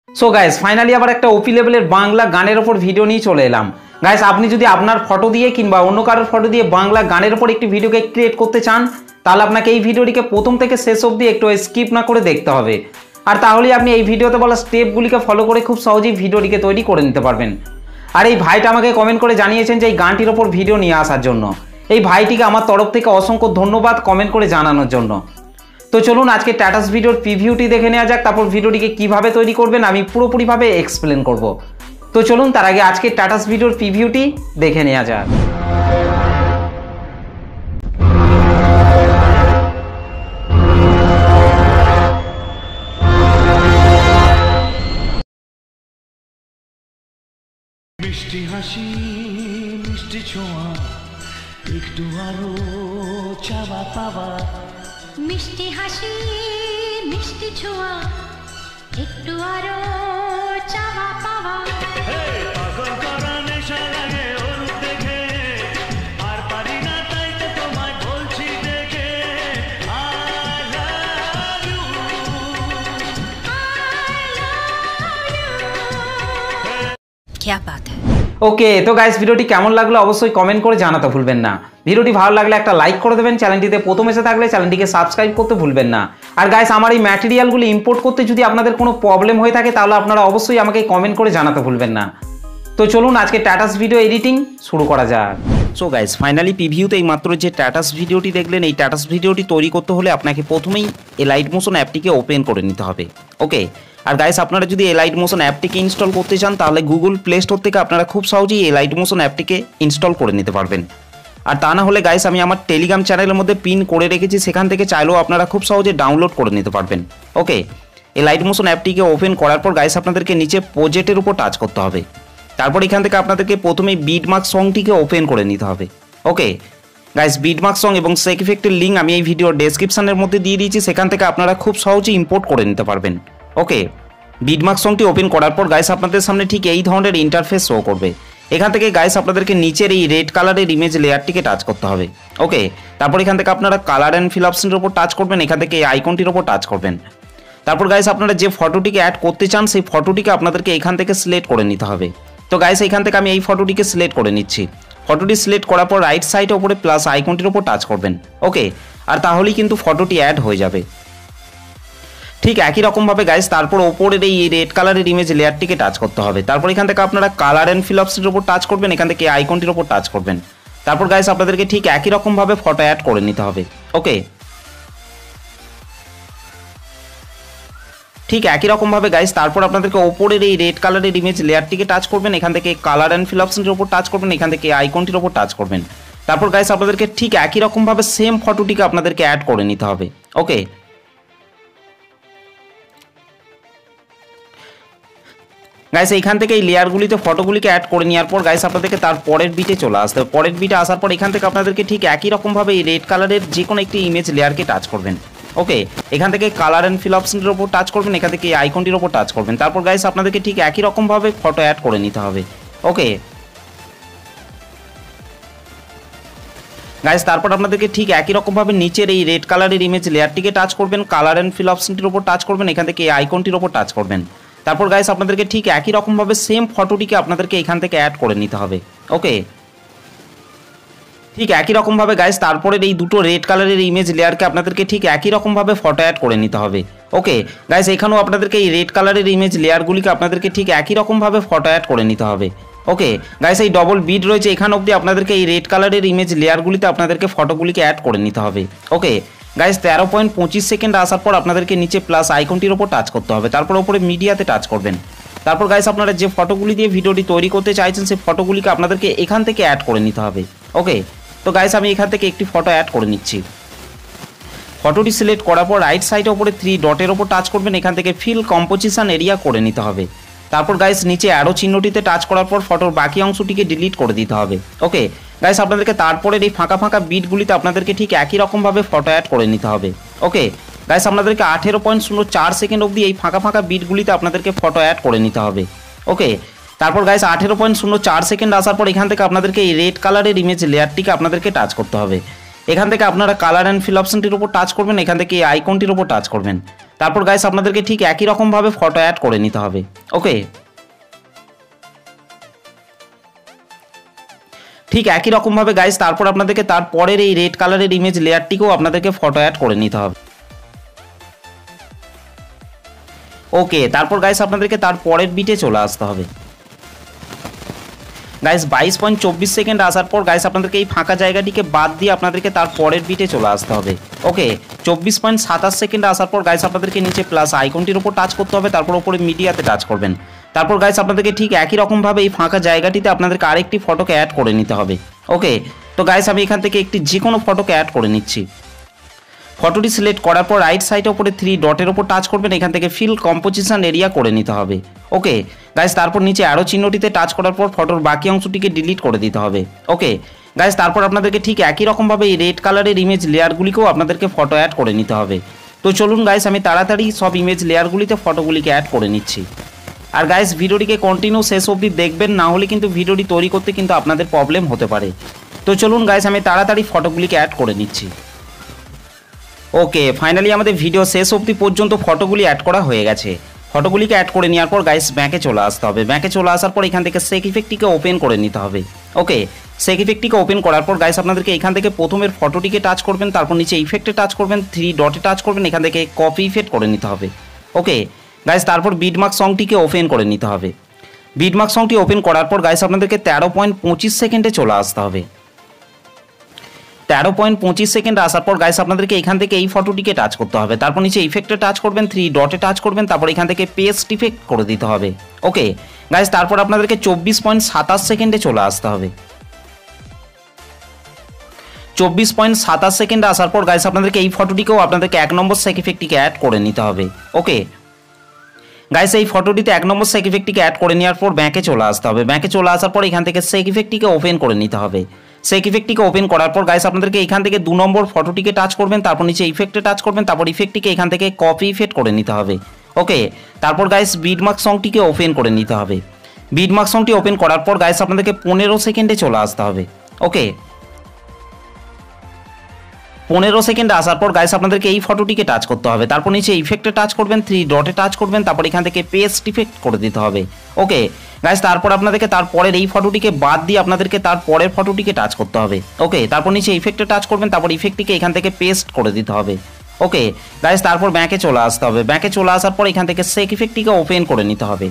So guys finally আবার একটা ওপি লেভেলের বাংলা গানের ওপর ভিডিও নিয়ে চলে এলাম। গাইস আপনি যদি আপনার ফটো দিয়ে কিংবা অন্য কারোর ফটো দিয়ে বাংলা গানের ওপর একটি ভিডিওকে ক্রিয়েট করতে চান, তাহলে আপনাকে এই ভিডিওটিকে প্রথম থেকে শেষ অবধি একটু স্কিপ না করে দেখতে হবে। আর তাহলেই আপনি এই ভিডিওতে বলা স্টেপগুলিকে ফলো করে খুব সহজেই ভিডিওটিকে তৈরি করে নিতে পারবেন। আর এই ভাইটা আমাকে কমেন্ট করে জানিয়েছেন যে এই গানটির ওপর ভিডিও নিয়ে আসার জন্য। এই ভাইটিকে আমার তরফ থেকে অসংখ্য ধন্যবাদ কমেন্ট করে জানানোর জন্য। তো চলুন আজকে স্ট্যাটাস ভিডিওর প্রিভিউটি দেখে নেওয়া যাক, তারপর ভিডিওটিকে কিভাবে তৈরি করবেন আমি পুরোপুরিভাবে এক্সপ্লেন করব। তো চলুন তার আগে আজকে স্ট্যাটাস ভিডিওর প্রিভিউটি দেখে নেওয়া যাক। মিষ্টি হাসি মিষ্টি ছোঁয়া একটু আরো চাওয়া পাওয়া, মিষ্টি হাসি মিষ্টি ছোঁয়া একটু আরো চাওয়া পাওয়া, পাগল করা নেশা লাগে ওর দেখে, আর পারি না তাই তো তোমায় বলছি দেখে I love you. क्या बात है। ওকে, তো গাইস ভিডিওটি কেমন লাগলো অবশ্যই কমেন্ট করে জানাতে ভুলবেন না। ভিডিওটি ভালো লাগলে একটা লাইক করে দেবেন, চ্যানেলটিতে প্রথম এসে থাকলে চ্যানেলটিকে সাবস্ক্রাইব করতে ভুলবেন না। আর গাইস আমার এই ম্যাটেরিয়ালগুলি ইম্পোর্ট করতে যদি আপনাদের কোনো প্রবলেম হয়ে থাকে তাহলে আপনারা অবশ্যই আমাকে কমেন্ট করে জানাতে ভুলবেন না। তো চলুন আজকে স্ট্যাটাস ভিডিও এডিটিং শুরু করা যাক। সো গাইস ফাইনালি প্রিভিউতে এই মাত্র যে স্ট্যাটাস ভিডিওটি দেখলেন, এই স্ট্যাটাস ভিডিওটি তৈরি করতে হলে আপনাকে প্রথমেই এলাইট মোশন অ্যাপটিকে ওপেন করে নিতে হবে। ওকে, আর গাইস আপনারা যদি এলাইট মোশন অ্যাপটিকে ইনস্টল করতে চান তাহলে গুগল প্লে স্টোর থেকে আপনারা খুব সহজেই এলাইট মোশন অ্যাপটিকে ইনস্টল করে নিতে পারবেন। আর তা না হলে গাইস আমি আমার টেলিগ্রাম চ্যানেলের মধ্যে পিন করে রেখেছি, সেখান থেকে চাইলেও আপনারা খুব সহজে ডাউনলোড করে নিতে পারবেন। ওকে, এলাইট মোশন অ্যাপটিকে ওপেন করার পর গাইস আপনাদেরকে নিচে প্রজেক্টের উপর টাচ করতে হবে। তারপর এখান থেকে আপনাদেরকে প্রথমে বিটমার্ক সংটিকে ওপেন করে নিতে হবে। ওকে গাইস, বিটমার্ক সং এবং সেক ইফেক্টের লিঙ্ক আমি এই ভিডিওর ডেসক্রিপশনের মধ্যে দিয়ে দিয়েছি, সেখান থেকে আপনারা খুব সহজেই ইম্পোর্ট করে নিতে পারবেন। ওকে, বিটমার্ক সংটি ওপেন করার পর গাইস আপনাদের সামনে ঠিক এই ধরনের ইন্টারফেস শো করবে। এখান থেকে গাইস আপনাদেরকে নিচের এই রেড কালারের ইমেজ লেয়ারটিকে টাচ করতে হবে। ওকে, তারপর এখান থেকে আপনারা কালার অ্যান্ড ফিল অপশনের উপর টাচ করবেন, এখান থেকে এই আইকনটির উপর টাচ করবেন। তারপর গাইস আপনারা যে ফটোটিকে অ্যাড করতে চান সেই ফটোটিকে আপনাদেরকে এখান থেকে সিলেক্ট করে নিতে হবে। তো গাইস এখান থেকে আমি এই ফটোটিকে সিলেক্ট করে নিচ্ছি। ফটোটি সিলেক্ট করার পর রাইট সাইডে উপরে প্লাস আইকনটির উপর টাচ করবেন। ওকে, আর তাহলেই কিন্তু ফটোটি অ্যাড হয়ে যাবে। ঠিক একই রকমভাবে গাইস তারপর ওপরের এই রেড কালারের ইমেজ লেয়ারটিকে টাচ করতে হবে। তারপর এখান থেকে আপনারা কালার অ্যান্ড ফিল অপশনের উপর টাচ করবেন, এখান থেকে আইকনটির উপর টাচ করবেন। তারপর গাইস আপনাদেরকে ঠিক একই রকমভাবে ফটো অ্যাড করে নিতে হবে। ওকে, ঠিক একই রকমভাবে গাইস তারপর আপনাদেরকে ওপরের এই রেড কালারের ইমেজ লেয়ারটিকে টাচ করবেন, এখান থেকে কালার অ্যান্ড ফিল অপশনের উপর টাচ করবেন, এখান থেকে আইকনটির উপর টাচ করবেন। তারপর গাইস আপনাদেরকে ঠিক একই রকমভাবে সেম ফটোটিকে আপনাদেরকে অ্যাড করে নিতে হবে। ওকে গাইস, এইখান থেকে এই লেয়ারগুলিতে ফটোগুলিকে অ্যাড করে নেওয়ার পর গাইস আপনাদেরকে তার পরের বিটে চলে আসতে হবে। পরের বিটে আসার পর এখান থেকে আপনাদেরকে ঠিক একই রকমভাবে এই রেড কালারের যে কোনো একটি ইমেজ লেয়ারকে টাচ করবেন। ওকে, এখান থেকে কালার অ্যান্ড ফিল অপশনের উপর টাচ করবেন, এখান থেকে এই আইকনটির উপর টাচ করবেন। তারপর গাইস আপনাদেরকে ঠিক একই রকমভাবে ফটো অ্যাড করে নিতে হবে। ওকে গাইস, তারপর আপনাদেরকে ঠিক একই রকমভাবে নিচের এই রেড কালারের ইমেজ লেয়ারটিকে টাচ করবেন, কালার অ্যান্ড ফিল অপশনটির উপর টাচ করবেন, এখান থেকে এই আইকনটির উপর টাচ করবেন। তারপর গাইস আপনাদেরকে ঠিক একই রকমভাবে সেম ফটোটিকে আপনাদেরকে এখান থেকে অ্যাড করে নিতে হবে। ওকে, ঠিক একই রকমভাবে গাইস তারপরের এই দুটো রেড কালারের ইমেজ লেয়ারকে আপনাদেরকে ঠিক একই রকমভাবে ফটো অ্যাড করে নিতে হবে। ওকে গাইস, এখানেও আপনাদেরকে এই রেড কালারের ইমেজ লেয়ারগুলিকে আপনাদেরকে ঠিক একই রকমভাবে ফটো অ্যাড করে নিতে হবে। ওকে গাইস, এই ডবল বিট রয়েছে এখান অবধি আপনাদেরকে এই রেড কালারের ইমেজ লেয়ারগুলিতে আপনাদেরকে ফটোগুলিকে অ্যাড করে নিতে হবে। ওকে গাইস, 13.25 সেকেন্ড আসার পর আপনাদেরকে নিচে প্লাস আইকনটির উপর টাচ করতে হবে। তারপর উপরে মিডিয়াতে টাচ করবেন। তারপর গাইস আপনারা যে ফটোগুলি দিয়ে ভিডিওটি তৈরি করতে চাইছেন সেই ফটোগুলিকে আপনাদেরকে এখান থেকে অ্যাড করে নিতে হবে। ওকে, তো গাইস আমি এখান থেকে একটি ফটো অ্যাড করে নিচ্ছি। ফটোটি সিলেক্ট করার পর রাইট সাইডে উপরে 3 ডটের উপর টাচ করবেন, এখান থেকে ফিল কম্পোজিশন এরিয়া করে নিতে হবে। তারপর গাইস নিচে অ্যারো চিহ্নটিতে টাচ করার পর ফটোর বাকি অংশটিকে ডিলিট করে দিতে হবে। ওকে গাইস, আপনাদেরকে তারপরের এই ফাঁকা ফাঁকা বিটগুলিতে আপনাদেরকে ঠিক একই রকমভাবে ফটো অ্যাড করে নিতে হবে। ওকে গাইস, আপনাদেরকে 18.04 সেকেন্ড অবধি এই ফাঁকা ফাঁকা বিটগুলিতে আপনাদেরকে ফটো অ্যাড করে নিতে হবে। ওকে, তারপর গাইস 18.04 সেকেন্ড আসার পর এখান থেকে আপনাদেরকে এই রেড কালারের ইমেজ লেয়ারটিকে আপনাদেরকে টাচ করতে হবে। এখান থেকে আপনারা কালার অ্যান্ড ফিল অপশনটির উপর টাচ করবেন, এখান থেকে এই আইকনটির উপর টাচ করবেন। তারপর গাইস আপনাদেরকে ঠিক একই রকমভাবে ফটো অ্যাড করে নিতে হবে। ওকে, ঠিক একই রকমভাবে গাইস তারপর আপনাদেরকে তারপরের এই রেড কালারের ইমেজ লেয়ারটিকেও আপনাদেরকে ফটো অ্যাড করে নিতে হবে। ওকে, তারপর গাইস আপনাদেরকে তার পরের বিটে চলে আসতে হবে। গাইস 22.24 সেকেন্ড আসার পর গাইস আপনাদেরকে এই ফাঁকা জায়গাটিকে বাদ দিয়ে আপনাদেরকে তার পরের বিটে চলে আসতে হবে। ওকে, 24.27 সেকেন্ড আসার পর গাইস আপনাদেরকে নিচে প্লাস আইকনটির উপর টাচ করতে হবে, তারপর উপরে মিডিয়াতে টাচ করবেন। তারপর গাইস আপনাদেরকে ঠিক একই রকমভাবে এই ফাঁকা জায়গাটিতে আপনাদেরকে আরেকটি ফটোকে অ্যাড করে নিতে হবে। ওকে, তো গাইস আমি এখান থেকে একটি যে কোনো ফটোকে অ্যাড করে নিচ্ছি। ফটোটি সিলেক্ট করার পর রাইট সাইডে উপরে 3 ডটের উপর টাচ করবেন, এখান থেকে ফিল কম্পোজিশন এরিয়া করে নিতে হবে। ওকে গাইস, তারপর নিচে অ্যারো চিহ্নটিতে টাচ করার পর ফটোর বাকি অংশটিকে ডিলিট করে দিতে হবে। ওকে গাইস, তারপর আপনাদেরকে ঠিক একই রকমভাবে এই রেড কালারের ইমেজ লেয়ারগুলিকেও আপনাদেরকে ফটো অ্যাড করে নিতে হবে। তো চলুন গাইস আমি তাড়াতাড়ি সব ইমেজ লেয়ারগুলিতে ফটোগুলিকে অ্যাড করে নিচ্ছি। আর গাইস ভিডিওটিকে কন্টিনিউ শেষ অবধি দেখবেন, না হলে কিন্তু ভিডিওটি তৈরি করতে কিন্তু আপনাদের প্রবলেম হতে পারে। তো চলুন গাইস আমি তাড়াতাড়ি ফটোগুলিকে অ্যাড করে নিচ্ছি। ওকে, ফাইনালি আমাদের ভিডিও শেষ অবধি পর্যন্ত ফটোগুলি অ্যাড করা হয়ে গেছে। ফটোগুলিকে অ্যাড করে নেওয়ার পর গাইস ব্যাকে চলে আসতে হবে। ব্যাকে চলে আসার পর এখান থেকে সেক ইফেক্টটিকে ওপেন করে নিতে হবে। ওকে, সেক ইফেক্টটিকে ওপেন করার পর গাইস আপনাদেরকে এখান থেকে প্রথমের ফটোটিকে টাচ করবেন, তারপর নিচে ইফেক্টে টাচ করবেন, 3 ডটে টাচ করবেন, এখান থেকে কপি ইফেক্ট করে নিতে হবে। ওকে গাইস, তারপর বিটমার্ক সংটিকে ওপেন করে নিতে হবে। বিটমার্ক সংটি ওপেন করার পর গাইস আপনাদেরকে 13.25 সেকেন্ডে চলে আসতে হবে। 13.25 সেকেন্ড আসার পর গাইস আপনাদেরকে এখান থেকে এই ফটোটিকে টাচ করতে হবে, তারপর নিচে ইফেক্টে টাচ করবেন, 3 ডটে টাচ করবেন, তারপর এখান থেকে পেস্ট ইফেক্ট করে দিতে হবে। ওকে গাইস, তারপর আপনাদেরকে 24.27 সেকেন্ডে চলে আসতে হবে। 24.27 সেকেন্ডে আসার পর গাইস আপনাদেরকে এই ফটোটিকেও আপনাদেরকে 1 নম্বর সেক ইফেক্টটিকে অ্যাড করে নিতে হবে। ওকে গাইস, এই ফটোটিতে 1 নম্বর সেক ইফেক্টটিকে অ্যাড করে নেওয়ার পর ব্যাকে চলে আসতে হবে। ব্যাকে চলে আসার পর এখান থেকে সেক ইফেক্টটিকে ওপেন করে নিতে হবে। সেক ইফেক্টটিকে ওপেন করার পর গাইস আপনাদেরকে এখান থেকে 2 নম্বর ফটোটিকে টাচ করবেন, তারপর নিচে ইফেক্টে টাচ করবেন, তারপর ইফেক্টটিকে এখান থেকে কপি ইফেক্ট করে নিতে হবে। ওকে, তারপর গাইস বিটমার্ক সংটিকে ওপেন করে নিতে হবে। বিটমার্ক সংটি ওপেন করার পর গাইস আপনাদেরকে 15 সেকেন্ডে চলে আসতে হবে। ওকে 15 সেকেন্ডে আসার পর গাইস আপনাদেরকে এই ফটোটিকে টাচ করতে হবে, তারপর নিচে ইফেক্টে টাচ করবেন, 3 ডটে টাচ করবেন, তারপর এখান থেকে পেস্ট ইফেক্ট করে দিতে হবে। ওকে গাইস, তারপর আপনাদেরকে তারপরের এই ফটোটিকে বাদ দিয়ে আপনাদেরকে তার পরের ফটোটিকে টাচ করতে হবে। ওকে, তারপর নিচে ইফেক্টে টাচ করবেন, তারপর ইফেক্টটিকে এখান থেকে পেস্ট করে দিতে হবে। ওকে গাইস, তারপর ব্যাকে চলে আসতে হবে। ব্যাকে চলে আসার পর এখান থেকে সেক ইফেক্টটিকে ওপেন করে নিতে হবে।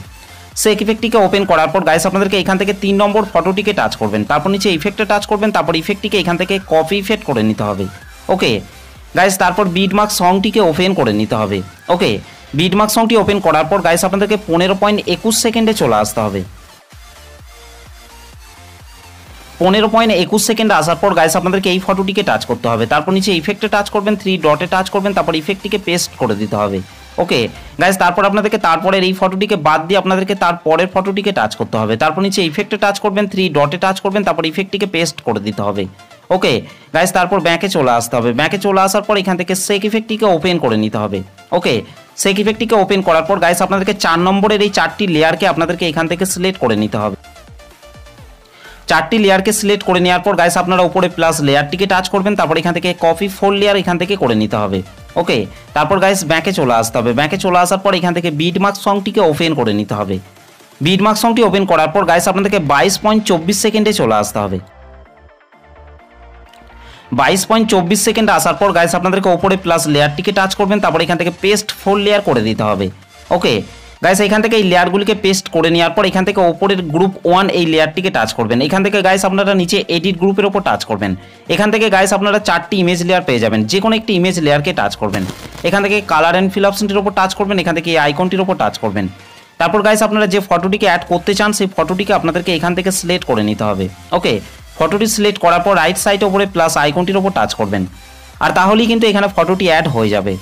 সেক ইফেক্টটিকে ওপেন করার পর গাইস আপনাদেরকে এখান থেকে 3 নম্বর ফটোটিকে টাচ করবেন, তারপর নিচে ইফেক্টে টাচ করবেন, তারপর ইফেক্টটিকে এখান থেকে কপি ইফেক্ট করে নিতে হবে। ওকে গাইস, তারপর বিটমার্ক সংটিকে ওপেন করে নিতে হবে। ওকে, বিটমার্ক সংটি ওপেন করার পর গাইস আপনাদেরকে 15.21 সেকেন্ডে চলে আসতে হবে। 15.21 সেকেন্ডে আসার পর গাইস আপনাদেরকে এই ফটোটিকে টাচ করতে হবে, তারপর নিচে ইফেক্টে টাচ করবেন, 3 ডটে টাচ করবেন, তারপর ইফেক্টটিকে পেস্ট করে দিতে হবে। ওকে গাইস, তারপর আপনাদেরকে তারপরের এই ফটোটিকে বাদ দিয়ে আপনাদেরকে তার পরের ফটোটিকে টাচ করতে হবে, তারপর নিচে ইফেক্টে টাচ করবেন, 3 ডটে টাচ করবেন, তারপর ইফেক্টটিকে পেস্ট করে দিতে হবে। ওকে গাইস, তারপর ব্যাকে চলে আসতে হবে। ব্যাকে চলে আসার পর এখান থেকে সেক ইফেক্টটিকে ওপেন করে নিতে হবে। ওকে, সেক ইফেক্টটিকে ওপেন করার পর গাইস আপনাদেরকে 4 নম্বরের এই 4টি লেয়ারকে আপনাদেরকে এখান থেকে সিলেক্ট করে নিতে হবে। 4টি লেয়ারকে সিলেক্ট করে নেওয়ার পর গাইস আপনারা উপরে প্লাস লেয়ারটিকে টাচ করবেন, তারপর এখান থেকে কপি 4 লেয়ার এখান থেকে করে নিতে হবে। ওকে, তারপর গাইস ব্যাকে চলে আসতে হবে। ব্যাকে চলে আসার পর এখান থেকে বিটমার্ক সংটিকে ওপেন করে নিতে হবে। বিটমার্ক সংটি ওপেন করার পর গাইস আপনাদেরকে 22.24 সেকেন্ডে চলে আসতে হবে। 22.24 সেকেন্ড আসার পর গাইস আপনাদেরকে উপরে প্লাস লেয়ারটিকে টাচ করবেন, তারপর এখান থেকে পেস্ট 4 লেয়ার করে দিতে হবে। ওকে গাইস, এখান থেকে এই লেয়ারগুলিকে পেস্ট করে নেওয়ার পর এখান থেকে উপরের গ্রুপ 1 এই লেয়ারটিকে টাচ করবেন। এখান থেকে গাইস আপনারা নিচে এডিট গ্রুপের উপর টাচ করবেন। এখান থেকে গাইস আপনারা 4টি ইমেজ লেয়ার পেয়ে যাবেন, যে কোনো একটি ইমেজ লেয়ারকে টাচ করবেন। এখান থেকে কালার অ্যান্ড ফিল অপশনটির উপর টাচ করবেন, এখান থেকে এই আইকনটির উপর টাচ করবেন। তারপর গাইস আপনারা যে ফটোটিকে অ্যাড করতে চান সেই ফটোটিকে আপনাদেরকে এখান থেকে সিলেক্ট করে নিতে হবে। ওকে, ফটোটি সিলেক্ট করার পর রাইট সাইডে উপরে প্লাস আইকনটির উপর টাচ করবেন, আর তাহলেই কিন্তু এখানে ফটোটি অ্যাড হয়ে যাবে।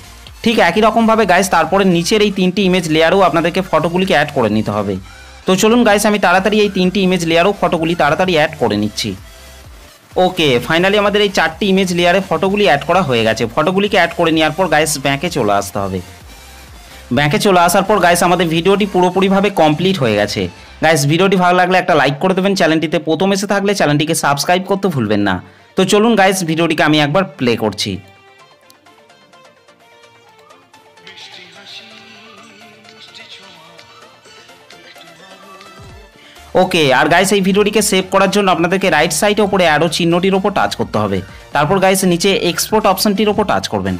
ঠিক একই রকমভাবে গাইস তারপরে নিচের এই 3টি ইমেজ লেয়ারও আপনাদেরকে ফটোগুলিকে অ্যাড করে নিতে হবে। তো চলুন গাইস আমি তাড়াতাড়ি এই 3টি ইমেজ লেয়ারও ফটোগুলি তাড়াতাড়ি অ্যাড করে নিচ্ছি। ওকে, ফাইনালি আমাদের এই 4টি ইমেজ লেয়ারে ফটোগুলি অ্যাড করা হয়ে গেছে। ফটোগুলিকে অ্যাড করে নেওয়ার পর গাইস ব্যাকে চলে আসতে হবে। ব্যাকে চলে আসার পর গাইস আমাদের ভিডিওটি পুরোপুরিভাবে কমপ্লিট হয়ে গেছে। গাইস ভিডিওটি ভালো লাগলে একটা লাইক করে দেবেন, চ্যানেলটিতে প্রথম এসে থাকলে চ্যানেলটিকে সাবস্ক্রাইব করতে ভুলবেন না। তো চলুন গাইস ভিডিওটিকে আমি একবার প্লে করছি। মিষ্টি ওকে, আর গাইস এই ভিডিওটিকে সেভ করার জন্য আপনাদেরকে রাইট সাইডে ওপরে অ্যারো চিহ্নটির ওপর টাচ করতে হবে। তারপর গাইস নিচে এক্সপোর্ট অপশনটির ওপর টাচ করবেন।